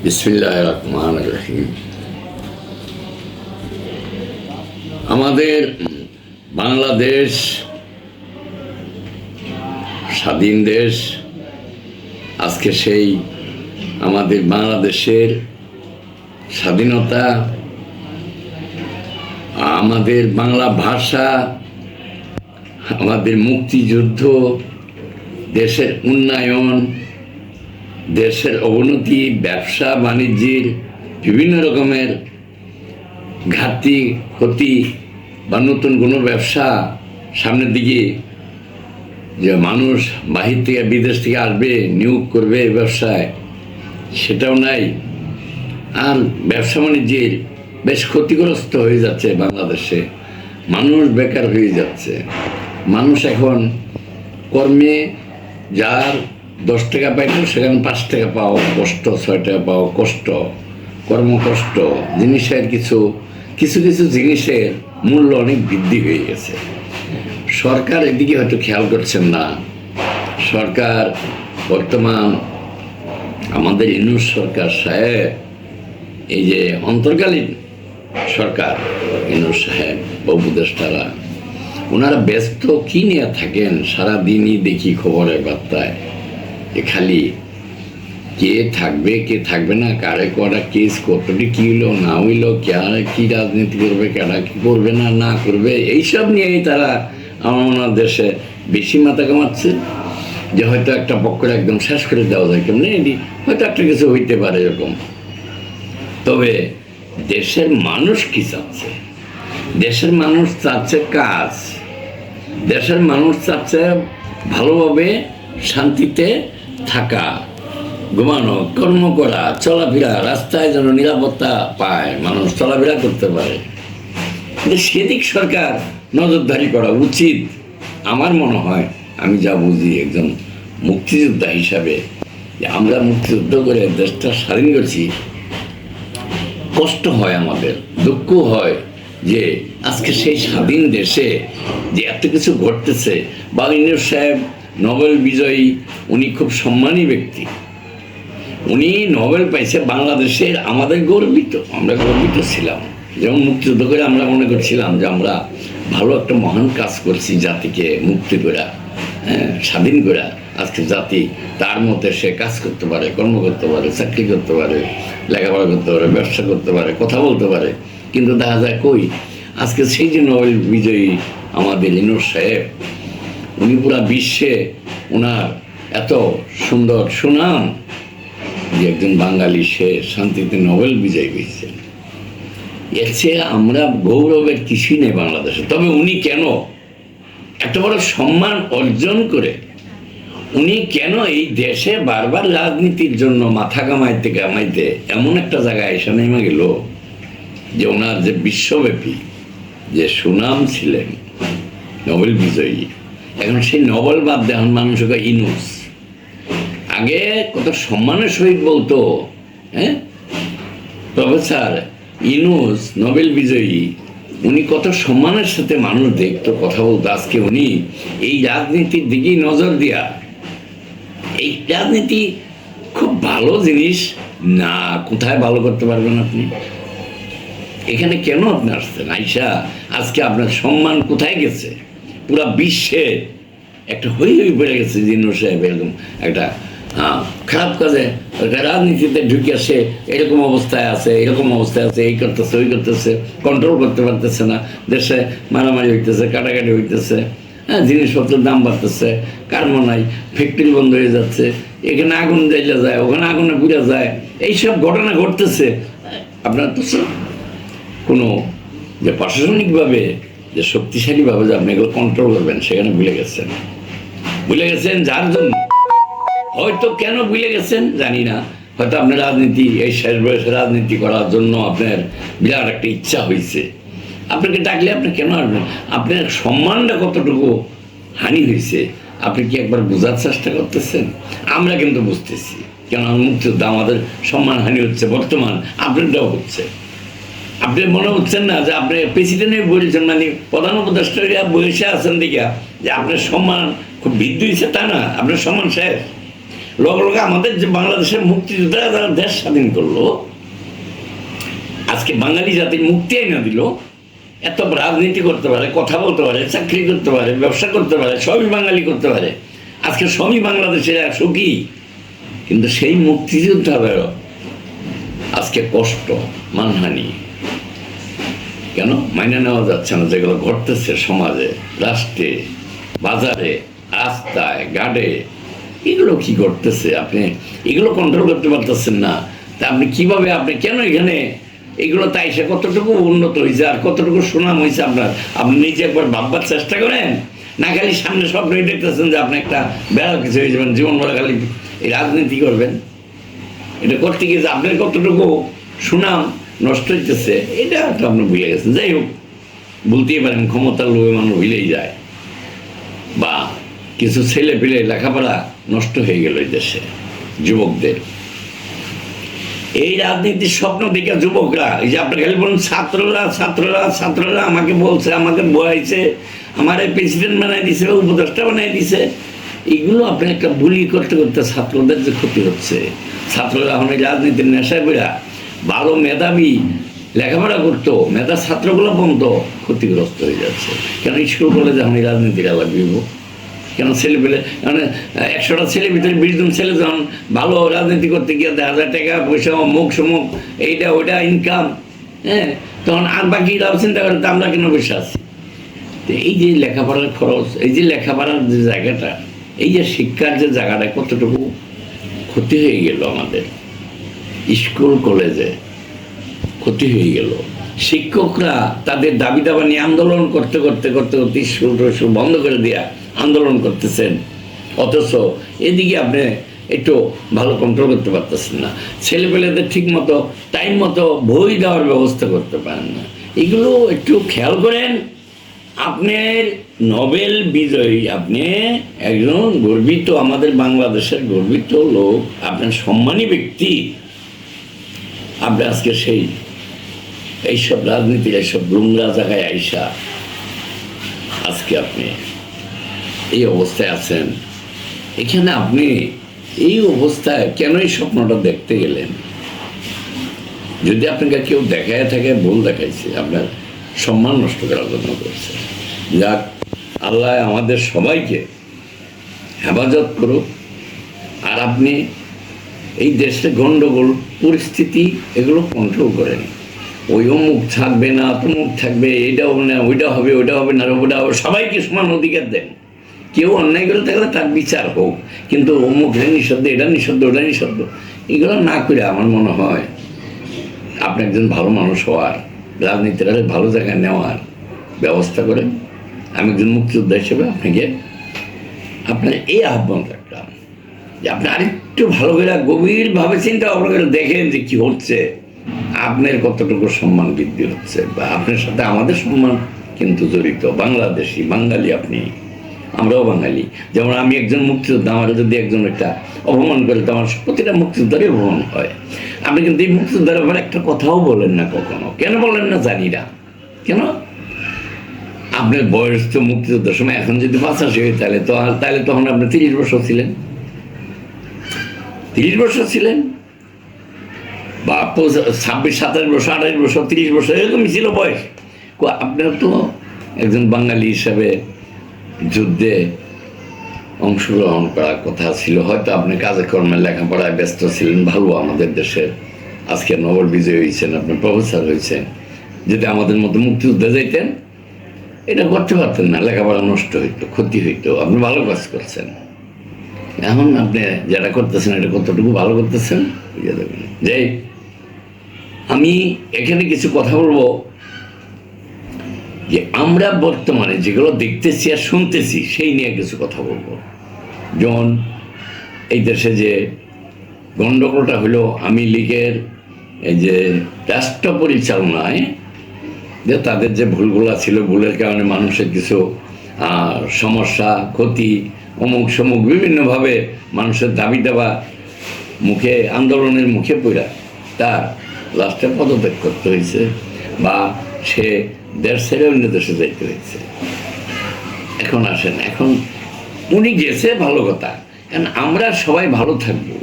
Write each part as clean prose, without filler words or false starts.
বিসমিল্লাহির রহমানির রহিম। আমাদের বাংলাদেশ স্বাধীন দেশ। আজকে সেই আমাদের বাংলাদেশের স্বাধীনতা, আমাদের বাংলা ভাষা, আমাদের মুক্তিযুদ্ধ, দেশের উন্নয়ন, দেশের অবনতি, ব্যবসা বাণিজ্যের বিভিন্ন রকমের ঘাটতি ক্ষতি বা নতুন কোনো ব্যবসা সামনের দিকে যে মানুষ বাহির থেকে বিদেশ থেকে আসবে, নিয়োগ করবে ব্যবসায়, সেটাও নাই। আর ব্যবসা বাণিজ্যের বেশ ক্ষতিগ্রস্ত হয়ে যাচ্ছে বাংলাদেশে। মানুষ বেকার হয়ে যাচ্ছে। মানুষ এখন কর্মে যার 10 টাকা পাইতো সেখানে 5 টাকা পাও কষ্ট, 6 টাকা পাও কষ্ট, কর্মকষ্ট। জিনিসের কিছু কিছু জিনিসের মূল্য অনেক বৃদ্ধি হয়ে গেছে। সরকার এদিকে হয়তো খেয়াল করছেন না। সরকার বর্তমান আমাদের ইউনূস সরকার সাহেব, এই যে অন্তর্কালীন সরকার ইউনূস সাহেব বা উপদেষ্টারা, ওনারা ব্যস্ত কি নিয়ে থাকেন সারাদিনই দেখি খবরের বার্তায়, যে খালি কে থাকবে কে থাকবে না, কারে করা কেস কতটি কী হইলো না হইলো, কে কী রাজনীতি করবে, কেনা কী করবে না না করবে, এইসব নিয়েই তারা আমার দেশে বেশি মাথা কামাচ্ছে। যে হয়তো একটা পক্ষের একদম শেষ করে দেওয়া যায়, কেমন এটি হয়তো একটা কিছু হইতে পারে এরকম। তবে দেশের মানুষ কি চাচ্ছে? দেশের মানুষ চাচ্ছে কাজ। দেশের মানুষ চাচ্ছে ভালোভাবে শান্তিতে থাকা, ঘুমানো, কর্ম করা, চলাফেরা, রাস্তায় যেন নিরাপত্তা পায়, মানুষ চলাফেরা করতে পারে। সেদিক সরকার নজরদারি করা উচিত আমার মনে হয়। আমি যা বুঝি একজন মুক্তিযোদ্ধা হিসাবে, যে আমরা মুক্তিযুদ্ধ করে দেশটা স্বাধীন করছি, কষ্ট হয়, আমাদের দুঃখ হয় যে আজকে সেই স্বাধীন দেশে যে এত কিছু ঘটতেছে। বা ইউনূস সাহেব নোবেল বিজয়ী, উনি খুব সম্মানী ব্যক্তি, উনি নোবেল পাইছে বাংলাদেশের। আমাদের গর্বিত, আমরা গর্বিত ছিলাম। যেমন মুক্তিযুদ্ধ করে আমরা মনে করছিলাম যে আমরা ভালো একটা মহান কাজ করছি, জাতিকে মুক্তি করে, স্বাধীন করে আজকে জাতি তার মধ্যে সে কাজ করতে পারে, কর্ম করতে পারে, চাকরি করতে পারে, লেখাপড়া করতে পারে, ব্যবসা করতে পারে, কথা বলতে পারে। কিন্তু দেখা যায় কই, আজকে সেই যে নোবেল বিজয়ী আমাদের ইউনূস সাহেব, উনি পুরা বিশ্বে ওনার এত সুন্দর সুনাম যে একজন বাঙালি, সে শান্তিতে নোবেল বিজয়ী পেয়েছেন। এর চেয়ে আমরা গৌরবের কিছুই নেই বাংলাদেশে। তবে উনি কেন এত বড় সম্মান অর্জন করে, উনি কেন এই দেশে বারবার রাজনীতির জন্য মাথা কামাইতে এমন একটা জায়গায় এসে নেমে গেল যে ওনার যে বিশ্বব্যাপী যে সুনাম ছিলেন নোবেল বিজয়ী, এখন সেই নোবেল বাদ দেন মানুষকে ইউনূস। আগে কত সম্মানের সহিত বলতো, প্রফেসর ইউনূস নোবেল বিজয়ী, উনি কত সম্মানের সাথে মানুষ দেখতো, কথা বলতো। আজকে উনি এই রাজনীতির দিকেই নজর দিয়া, এই রাজনীতি খুব ভালো জিনিস না, কোথায় ভালো করতে পারবেন আপনি? এখানে কেন আপনি আসছেন? আইসা আজকে আপনার সম্মান কোথায় গেছে? পুরা বিশ্বে একটা হই বেড়ে গেছে যে ইউনূস সাহেব এরকম একটা খারাপ কাজে রাজনীতিতে ঢুকে আসে, এরকম অবস্থায় আছে, এরকম অবস্থায় আছে, এই করতেছে ওই করতেছে, কন্ট্রোল করতে পারতেছে না, দেশে মারামারি হইতেছে, কাটাকাটি হইতেছে, জিনিসপত্রের দাম বাড়তেছে, কারণ নাই, ফ্যাক্টরি বন্ধ হয়ে যাচ্ছে, এখানে আগুন জ্বালা যায়, ওখানে আগুনে পুড়ে যায়, এইসব ঘটনা ঘটতেছে। আপনার তো কোনো যে প্রশাসনিকভাবে যে শক্তিশালীভাবে যে আপনি এগুলো কন্ট্রোল করবেন, সেখানে ভুলে গেছেন। যার জন্য হয়তো, কেন ভুলে গেছেন জানি না, হয়তো আপনার রাজনীতি, এই শেষ বয়সে রাজনীতি করার জন্য আপনার বিরাট একটা ইচ্ছা হয়েছে। আপনাকে ডাকলে আপনি কেন আসবেন? আপনার সম্মানটা কতটুকু হানি হয়েছে আপনি কি একবার বোঝার চেষ্টা করতেছেন? আমরা কিন্তু বুঝতেছি, কেন মুক্তিযুদ্ধ আমাদের সম্মান হানি হচ্ছে, বর্তমান আপনারটাও হচ্ছে। আপনি মনে হচ্ছেন না যে আপনি প্রেসিডেন্টে বলেছেন, মানে প্রধান উপদেষ্টা বসে আছেন দিকে যে আপনার সম্মান খুব বৃদ্ধি হয়েছে, তা না, আপনার সম্মান শেষ। লগে লগে আমাদের যে বাংলাদেশের মুক্তিযোদ্ধারা যারা দেশ স্বাধীন করলো, আজকে বাঙালি জাতির মুক্তি আইনা দিল, এত রাজনীতি করতে পারে, কথা বলতে পারে, চাকরি করতে পারে, ব্যবসা করতে পারে, সবই বাঙালি করতে পারে, আজকে সবই বাংলাদেশের সুখী। কিন্তু সেই মুক্তিযোদ্ধাদেরও আজকে কষ্ট, মানহানি কেন মাইনে নেওয়া যাচ্ছে না? যেগুলো ঘটতেছে সমাজে, রাষ্ট্রে, বাজারে, রাস্তায়, ঘাটে, এগুলো কি করতেছে? আপনি এগুলো কন্ট্রোল করতে পারতেছেন না। তা আপনি কিভাবে, আপনি কেন এখানে এগুলো তাই সে কতটুকু উন্নত হয়েছে আর কতটুকু সুনাম হয়েছে আপনার, আপনি নিজে একবার ভাববার চেষ্টা করেন না? খালি সামনে স্বপ্নই দেখতেছেন যে আপনি একটা বেড়া কিছু হয়ে যাবেন, জীবন ভরা খালি এই রাজনীতি করবেন। এটা করতে গিয়ে যে আপনার কতটুকু সুনাম নষ্ট হইতেছে, এটা তো আপনি ভুলে গেছেন। যাই হোক, বলতেই পারেন ক্ষমতার লোভে মানুষ ভুলেই যায়, বা কিছু ছেলে পেলে লেখাপড়া নষ্ট হয়ে গেল এই দেশে যুবকদের। এই রাজনীতির স্বপ্ন দেখে যুবকরা, এই যে আপনি খালি বলুন ছাত্ররা ছাত্ররা ছাত্ররা আমাকে বলছে, আমাকে বয়াইছে, আমার প্রেসিডেন্ট বানাই দিছে, উপদেষ্টা বানাই দিছে, এগুলো আপনি একটা বুলি করতে করতে ছাত্রদের যে ক্ষতি হচ্ছে। ছাত্ররা এখন এই রাজনীতির নেশায় বেড়া ভালো মেধাবী লেখাপড়া করতো, মেধা ছাত্রগুলো পর্যন্ত ক্ষতিগ্রস্ত হয়ে যাচ্ছে। কেন স্কুল কলেজে এখন এই রাজনীতির লাগবে? কেন ছেলে পেলে মানে 100টা ছেলের ভিতরে 20 জন ছেলে যখন ভালো রাজনীতি করতে গিয়ে 1000 টাকা পয়সা অমুক সমুক এইটা ওইটা ইনকাম, হ্যাঁ, তখন আর বাকিরাও চিন্তা করে আমরা কেন বসে আছি? তো এই যে লেখাপড়ার খরচ, এই যে লেখাপড়ার যে জায়গাটা, এই যে শিক্ষার যে জায়গাটা কতটুকু ক্ষতি হয়ে গেল আমাদের স্কুল কলেজে, ক্ষতি হয়ে গেল। শিক্ষকরা তাদের দাবি দাবা নিয়ে আন্দোলন করতে করতে করতে করতে স্কুল বন্ধ করে দেওয়া আন্দোলন করতেছেন, অথচ এদিকে আপনি একটু ভালো কন্ট্রোল করতে পারতেছেন না। ছেলেপেলেদের ঠিক মতো টাইম মতো বই দেওয়ার ব্যবস্থা করতে পারেন না। এগুলো একটু খেয়াল করেন। আপনার নোবেল বিজয়ী, আপনি একজন গর্বিত, আমাদের বাংলাদেশের গর্বিত লোক, আপনার সম্মানী ব্যক্তি, আপনি আজকে সেই এইসব রাজনীতির এইসব নোংরা জায়গায় আইসা আজকে আপনি এই অবস্থায় আছেন। এখানে আপনি এই অবস্থায় কেন এই স্বপ্নটা দেখতে গেলেন? যদি আপনাকে কেউ দেখায় থাকে, ভুল দেখাইছে, আপনার সম্মান নষ্ট করার জন্য করছে। যাক, আল্লাহ আমাদের সবাইকে হেফাজত করুক। আর আপনি এই দেশে গণ্ডগোল পরিস্থিতি এগুলো কন্ট্রোল করেন। ওই অমুক থাকবে না, তমুক থাকবে, এইটা হবে না, ওইটা হবে, ওইটা হবে না, ওইটা হবে, সবাইকে সমান অধিকার দেন। কেউ অন্যায় করে থাকলে তার বিচার হোক, কিন্তু অমুক নিষিদ্ধ, এটা নিষিদ্ধ, ওটা নিষিদ্ধ, এগুলো না করে আমার মনে হয় আপনি একজন ভালো মানুষ হওয়ার, রাজনীতির ভালো জায়গায় নেওয়ার ব্যবস্থা করেন। আমি একজন মুক্তিযোদ্ধা হিসেবে আপনাকে আপনার এই আহ্বান রাখলাম যে আপনি আরেকটু ভালো করে গভীরভাবে চিন্তা ভাবনা করে দেখেন যে কী হচ্ছে, আপনার কতটুকু সম্মান বৃদ্ধি হচ্ছে, বা আপনার সাথে আমাদের সম্মান কিন্তু জড়িত। বাংলাদেশি, বাঙালি আপনি, আমরাও বাঙালি। যেমন আমি একজন মুক্তিযোদ্ধা, আমার যদি একজন একটা অপমান করে তো আমার প্রতিটা মুক্তিযোদ্ধারই অপমান হয়। আপনি কিন্তু এই মুক্তিযোদ্ধার ব্যাপারে একটা কথাও বলেন না কখনো। কেন বলেন না জানি না, কেন? আপনার বয়স তো মুক্তিযোদ্ধার সময় এখন যদি 85 হয়, তাহলে তখন আপনি 30 বছর ছিলেন, 30 বছর ছিলেন, বা 26, 27 বছর, 28 বছর, 30 বছর, এরকমই ছিল বয়স। আপনার তো একজন বাঙালি হিসাবে যুদ্ধে অংশগ্রহণ করার কথা ছিল। হয়তো আপনি কাজে কর্মে লেখাপড়ায় ব্যস্ত ছিলেন, ভালো আমাদের দেশে আজকে নোবেল বিজয়ী হয়েছেন, আপনি প্রফেসর হয়েছেন। যদি আমাদের মতো মুক্তিযুদ্ধে যাইতেন, এটা করতে পারতেন না, লেখাপড়া নষ্ট হইতো, ক্ষতি হইতো। আপনি ভালো কাজ করছেন। এখন আপনি যেটা করতেছেন, এটা কতটুকু ভালো করতেছেন বুঝে দেবেন। যাই, আমি এখানে কিছু কথা বলবো যে আমরা বর্তমানে যেগুলো দেখতেছি আর শুনতেছি সেই নিয়ে কিছু কথা বলবো। যেমন এই দেশে যে গণ্ডগোলটা হলো আওয়ামী লীগের এই যে রাষ্ট্র পরিচালনায়, যে তাদের যে ভুলগুলো ছিল, ভুলের কারণে মানুষের কিছু সমস্যা, ক্ষতি, অমুক সমুক বিভিন্নভাবে মানুষের দাবি দেওয়া মুখে, আন্দোলনের মুখে পড়া তার লাস্টে পদত্যাগ করতে হয়েছে, বা সে দেশ ছেড়ে অন্য দেশে যাইতে হয়েছে। এখন আসেন, এখন উনি গেছে ভালো কথা, কারণ আমরা সবাই ভালো থাকবো,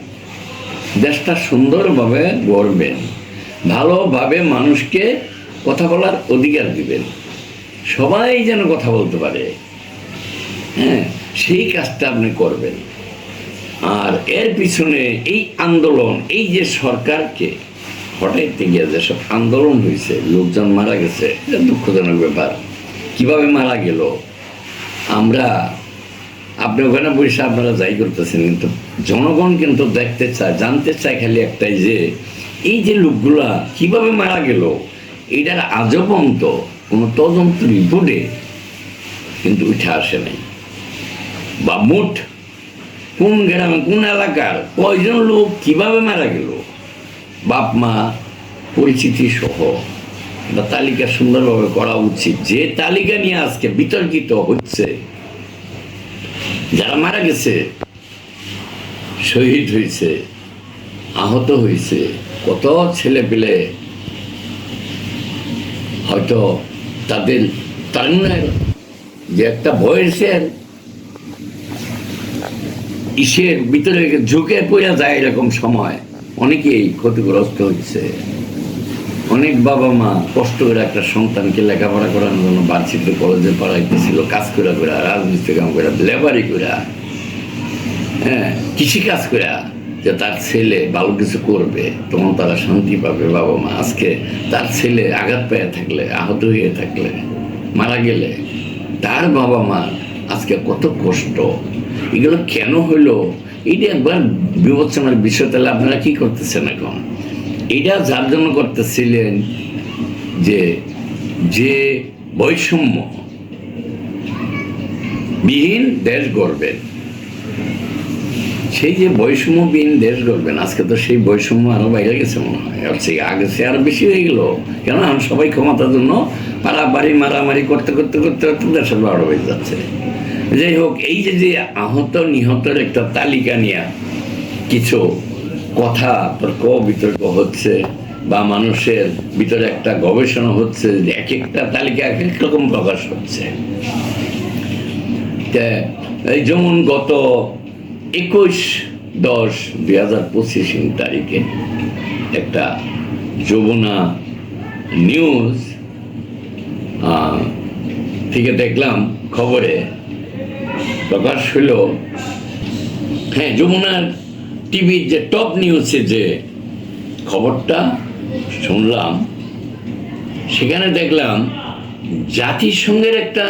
দেশটা সুন্দরভাবে গড়বেন, ভালোভাবে মানুষকে কথা বলার অধিকার দিবেন, সবাই যেন কথা বলতে পারে, হ্যাঁ, সেই কাজটা আপনি করবেন। আর এর পিছনে এই আন্দোলন, এই যে সরকারকে হটাইতে গিয়ে যেসব আন্দোলন হয়েছে, লোকজন মারা গেছে, এটা দুঃখজনক ব্যাপার। কিভাবে মারা গেল আমরা, আপনি ওখানে বসে আপনারা যাই করতেছেন, কিন্তু জনগণ কিন্তু দেখতে চায়, জানতে চায় খালি একটাই, যে এই যে লোকগুলা কিভাবে মারা গেল, এটার আজও পর্যন্ত কোনো তদন্ত রিপোর্টে কিন্তু উঠে আসে নাই। বা মোট কোন গ্রামে, কোন এলাকার কয়জন লোক কিভাবে মারা গেল, বাপ মা পরিচিতি সহ একটা তালিকা সুন্দরভাবে করা উচিত। যে তালিকা নিয়ে আজকে বিতর্কিত হচ্ছে, যারা মারা গেছে, শহীদ হয়েছে, আহত হয়েছে, কত ছেলে পেলে হয়তো তাদের তারুণ্যের যে একটা বয়সের ইসের ভিতরে ঝুঁকে পড়ে যায়, এরকম সময় অনেকেই ক্ষতিগ্রস্ত হচ্ছে। অনেক বাবা মা কষ্ট করে একটা সন্তানকে লেখাপড়া করানোর জন্য ভার্সিটি কলেজে পড়াইতেছিল, কাজ করে করে, রাজমিস্ত্রি কাম করে, লেবারি করে, হ্যাঁ, কৃষিকাজ করে, যে তার ছেলে ভালো কিছু করবে, তখন তারা শান্তি পাবে বাবা মা। আজকে তার ছেলে আঘাত পেয়ে থাকলে, আহত হয়ে থাকলে, মারা গেলে তার বাবা মা আজকে কত কষ্ট। এগুলো কেন হইলো, এটা একবার বিবেচনার বিষয়। তাহলে আপনারা কি করতেছেন এখন? এটা যার জন্য করতেছিলেন যে যে বৈষম্য বিহীন দেশ গড়বেন, সেই যে বৈষম্যবিহীন দেশ গড়বেন, আজকে তো সেই বৈষম্য আরো বাইরে গেছে মনে হয়, আগে সে আরো বেশি হয়ে গেল। কেন? সবাই ক্ষমতার জন্য পাড়াবাড়ি মারামারি করতে করতে করতে করতে দেশের বড় হয়ে যাচ্ছে। যাই হোক, এই যে যে আহত নিহতের একটা তালিকা নিয়ে কিছু কথা তর্ক বিতর্ক হচ্ছে, বা মানুষের ভিতরে একটা গবেষণা হচ্ছে, যে এক একটা তালিকা এক এক রকম প্রকাশ হচ্ছে। এই যেমন গত 21/10/2025 তারিখে একটা যমুনা নিউজ থেকে দেখলাম, খবরে প্রকাশ হইল, হ্যাঁ, যমুনার টিভির যে টপ নিউজে যে খবরটা শুনলাম, সেখানে দেখলাম জাতিসংঘের একটা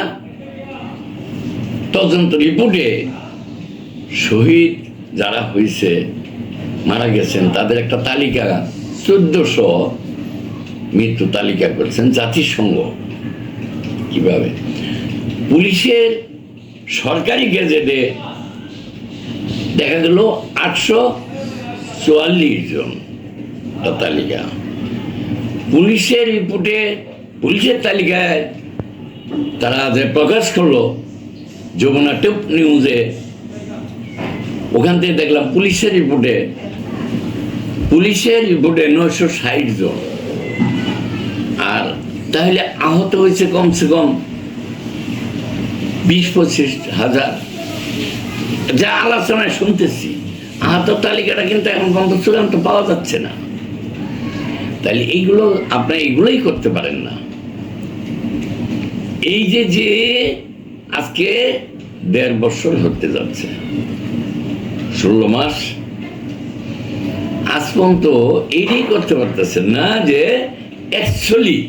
তদন্ত রিপোর্টে শহীদ যারা হয়েছে, মারা গেছেন, তাদের একটা তালিকা 1400 মৃত্যু তালিকা করেছেন জাতিসংঘ। কিভাবে? পুলিশের সরকারি গেজেটে দেখা গেল 844 জন তালিকা। পুলিশের রিপোর্টে, পুলিশের তালিকায় তারা যে প্রকাশ করলো যমুনা টপ নিউজে, ওখান থেকে দেখলাম পুলিশের রিপোর্টে 960 জন। আর তাহলে আহত হয়েছে কমসে কম 20-25 হাজার, যা আলোচনায় শুনতেছি। আহত তালিকাটা কিন্তু এখন পর্যন্ত চূড়ান্ত পাওয়া যাচ্ছে না। তাহলে এইগুলো আপনারা এগুলোই করতে পারেন না। এই যে যে আজকে 1.5 বছর হতে যাচ্ছে, 16 মাস, আজ পর্যন্ত এইটাই করতে পারতেছেন না যে অ্যাকচুয়ালি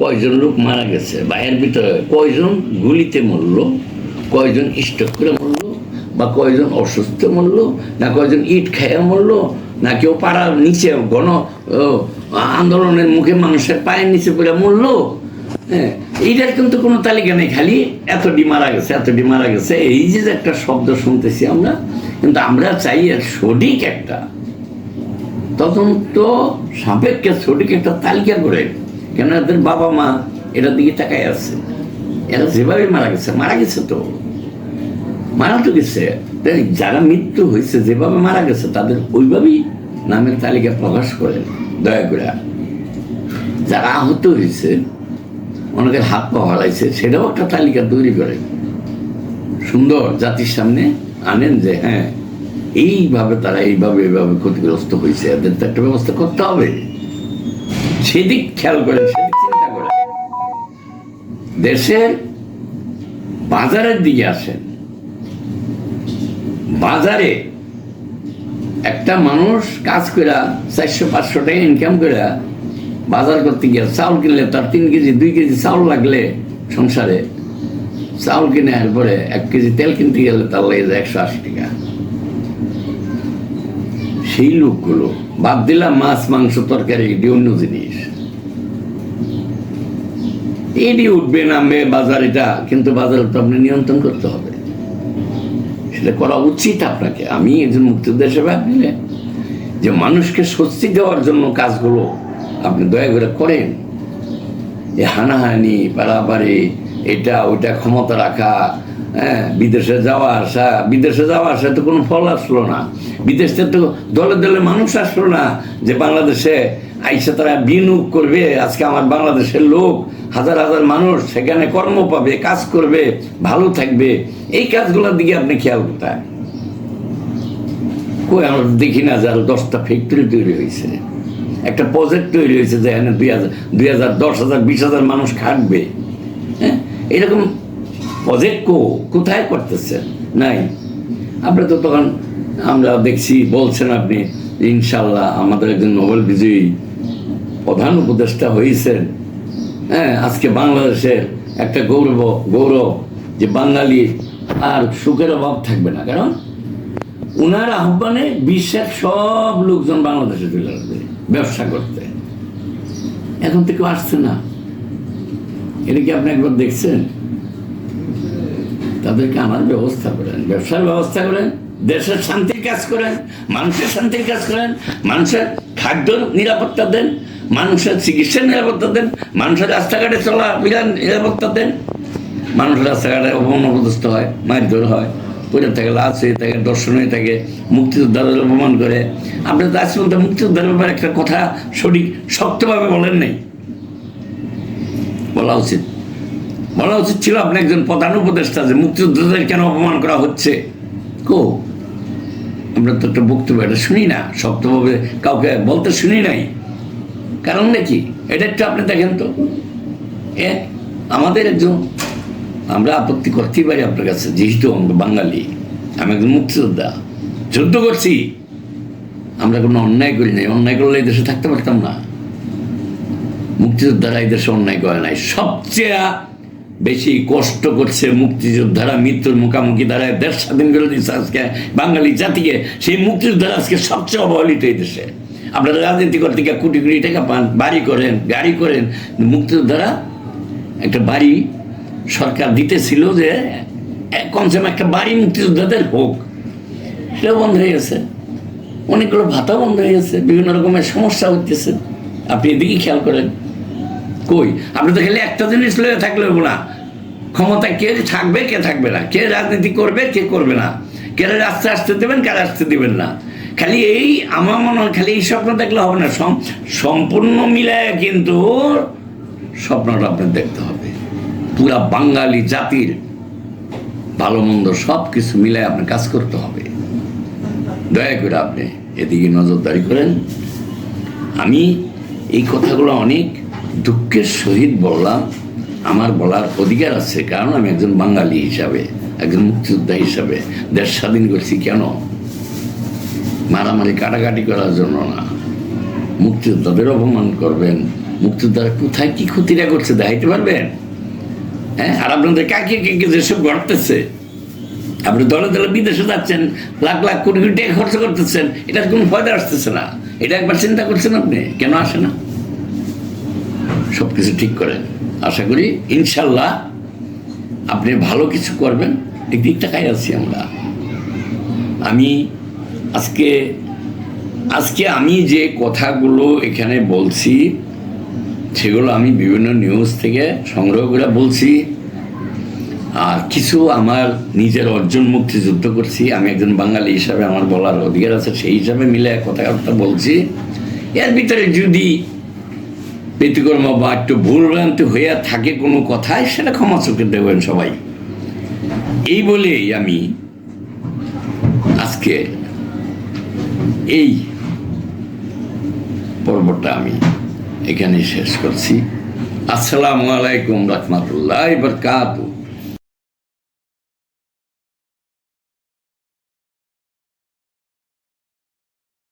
কয়জন লোক মারা গেছে, বা এর ভিতরে কয়জন গুলিতে মরলো, কয়জন স্ট্রোক করে মরলো, বা কয়জন অসুস্থ মরলো, না কয়জন ইট খাইয়া মরলো, না কেউ পাড়ার নিচে গণ আন্দোলনের মুখে মানুষের পায়ের নিচে পড়ে মরলো। হ্যাঁ, এইটার কিন্তু কোনো তালিকা নেই, খালি এতটি মারা গেছে, এতটি মারা গেছে, এই যে একটা শব্দ শুনতেছি আমরা। কিন্তু আমরা চাই এর সঠিক একটা তদন্ত সাপেক্ষে সঠিক একটা তালিকা করে। কেন? এদের বাবা মা এটার দিকে তাকায় আছে, এরা যেভাবে মারা গেছে তো মারা তো গেছে, যারা মৃত্যু হয়েছে যেভাবে মারা গেছে তাদের ওইভাবেই নামের তালিকা প্রকাশ করেন দয়া করে। যারা আহত হয়েছে, অনেকের হাত পা হারাইছে, সেটাও একটা তালিকা তৈরি করেন সুন্দর জাতির সামনে আনেন যে হ্যাঁ এইভাবে তারা এইভাবে ক্ষতিগ্রস্ত হয়েছে, এদের তো একটা ব্যবস্থা করতে হবে। সেদিক খেয়াল করেন, সেদিক চিন্তা করেন। দেশের বাজারের দিকে আসেন। বাজারে একটা মানুষ কাজ করে 400-500 টাকা ইনকাম করে বাজার করতে গিয়ে চাউল কিনলে তার 3 কেজি 2 কেজি চাউল লাগলে, সংসারে চাউল কিনে পরে 1 কেজি তেল কিনতে গেলে তার লাগে যায় 180 টাকা। সেই লোকগুলো বাদ দিলাম, মাছ মাংস তরকারি এটি অন্য জিনিস, এটি উঠবে নামবে বাজার, এটা কিন্তু বাজারে তো আপনি নিয়ন্ত্রণ করতে হবে, সেটা করা উচিত আপনাকে। আমি একজন মুক্তিযোদ্ধা হিসেবে আপনি যে মানুষকে স্বস্তি দেওয়ার জন্য কাজগুলো আপনি দয়া করে করেন। এই হানাহানি পারাপারি এটা ওইটা ক্ষমতা রাখা, হ্যাঁ, বিদেশে যাওয়া আসা তো কোনো ফল আসলো না। বিদেশ থেকে তো দলে দলে মানুষ আসলো না যে বাংলাদেশে আইসা তারা বিনিয়োগ করবে। আজকে আমার বাংলাদেশের লোক হাজার হাজার মানুষ সেখানে কর্ম পাবে, কাজ করবে, ভালো থাকবে। এই কাজগুলোর দিকে আপনি খেয়াল কোথায়? কই আমরা দেখি না যে আরো 10টা ফ্যাক্টরি তৈরি হয়েছে, একটা প্রজেক্ট তৈরি হয়েছে যে এখানে 2000 10,000 20,000 মানুষ খাটবে। হ্যাঁ, এরকম প্রজেক্ট কোথায় করতেছেন? নাই। আপনি তো তখন আমরা দেখছি বলছেন আপনি ইনশাল্লাহ আমাদের একজন নোবেল বিজয়ী প্রধান উপদেষ্টা হয়েছেন। হ্যাঁ, আজকে বাংলাদেশের একটা গৌরব যে বাঙালি আর সুখের অভাব থাকবে না, কারণ উনার আহ্বানে বিশ্বের সব লোকজন বাংলাদেশে চলে আসবে ব্যবসা করতে। এখন থেকে আসছে না, এটা কি আপনি একবার দেখছেন? তাদেরকে আনার ব্যবস্থা করেন, ব্যবসার ব্যবস্থা করেন, দেশের শান্তির কাজ করেন, মানুষের শান্তির কাজ করেন, মানুষের খাদ্য নিরাপত্তা দেন, মানুষের চিকিৎসার নিরাপত্তা দেন, মানুষের রাস্তাঘাটে চলা বিরান নিরাপত্তা দেন। মানুষের রাস্তাঘাটে অপমানগ্রস্ত হয়, মারধর হয়, পড়ে থাকে, লাশ হয়ে থাকে, দর্শন হয়ে থাকে, মুক্তিযোদ্ধাদের অপমান করে। আপনি তো আজ পর্যন্ত মুক্তিযোদ্ধার ব্যাপারে একটা কথা সঠিক শক্তভাবে বলেন নাই। বলা উচিত ছিল আপনি একজন প্রধান উপদেষ্টা যে মুক্তিযোদ্ধাদের কেন অপমান করা হচ্ছে। আমরা তো একটা বক্তব্য এটা শুনি না, শক্তভাবে কাউকে বলতে শুনি নাই। কারণ নাকি এটা একটু আপনি দেখেন তো, আমাদের একজন, আমরা আপত্তি করতেই পারি আপনার কাছে, যেহেতু বাঙালি, আমি একজন মুক্তিযোদ্ধা, যুদ্ধ করছি, আমরা কোনো অন্যায় করি নাই। অন্যায় করলে এই দেশে থাকতে পারতাম না। মুক্তিযোদ্ধারা এই দেশে অন্যায় করে নাই। সবচেয়ে বেশি কষ্ট করছে মুক্তিযোদ্ধারা, মৃত্যুর মুখোমুখি দাঁড়ায় দেশ স্বাধীন করে দিচ্ছে আজকে বাঙালি জাতিকে। সেই মুক্তিযোদ্ধারা আজকে সবচেয়ে অবহেলিত এই দেশে। আপনারা রাজনীতি করতে গিয়ে কোটি কোটি টাকা পান, বাড়ি করেন, গাড়ি করেন, মুক্তিযোদ্ধারা একটা বাড়ি সরকার দিতেছিল যে কমসে কম একটা বাড়ি মুক্তিযোদ্ধাদের হোক, সেটাও বন্ধ হয়ে গেছে। অনেকগুলো ভাতা বন্ধ হয়ে গেছে, বিভিন্ন রকমের সমস্যা হচ্ছে। আপনি এদিকে খেয়াল করেন। কই আপনি তো খালি একটা জিনিস লয়ে থাকলে না, ক্ষমতা কে থাকবে কে থাকবে না, কে রাজনীতি করবে কে করবে না, কে রাস্তায় আসতে দেবেন কারা আসতে দেবেন না, খালি এই আমার মনে হয় খালি এই স্বপ্ন দেখলে হবে না। সম্পূর্ণ মিলায় কিন্তু স্বপ্নটা আপনার দেখতে হবে। পুরা বাঙালি জাতির ভালো মন্দ সব কিছু মিলায় আপনার কাজ করতে হবে। দয়া করে আপনি এদিকে নজরদারি করেন। আমি এই কথাগুলো অনেক দুঃখের সহিত বললাম, আমার বলার অধিকার আছে, কারণ আমি একজন বাঙালি হিসাবে, একজন মুক্তিযোদ্ধা হিসাবে দেশ স্বাধীন করছি। কেন? মারামারি কাটাকাটি করার জন্য না। মুক্তিযোদ্ধাদের অপমান করবেন, মুক্তিযোদ্ধারা কোথায় কি ক্ষতিটা করছে দেখাইতে পারবেন? হ্যাঁ, আর আপনাদের কাকে কে যেসব ঘটতেছে, আপনি দলে দলে বিদেশে যাচ্ছেন, লাখ লাখ কোটি কোটি টাকা খরচ করতেছেন, এটার কোনো ফায়দা আসতেছে না। এটা একবার চিন্তা করছেন আপনি? কেন আসে না? সব কিছু ঠিক করেন। আশা করি ইনশাল্লাহ আপনি ভালো কিছু করবেন, একদিক টাকায় আছি আমরা। আমি আজকে আমি যে কথাগুলো এখানে বলছি সেগুলো আমি বিভিন্ন নিউজ থেকে সংগ্রহ করে বলছি, আর কিছু আমার নিজের অর্জন মুক্তিযুদ্ধ করছি। আমি একজন বাঙালি হিসাবে আমার বলার অধিকার আছে, সেই হিসাবে মিলে কথাবার্তা বলছি। এর ভিতরে যদি ব্যতিক্রম বা একটু ভুলভ্রান্তি হয়ে থাকে কোনো কথায়, সেটা ক্ষমা চোখে দেবেন সবাই। এই বলেই আমি আজকে এই পর্বটা আমি এখানে শেষ করছি। আসসালামু আলাইকুম রহমতুল্লাহ বারকাতুহু।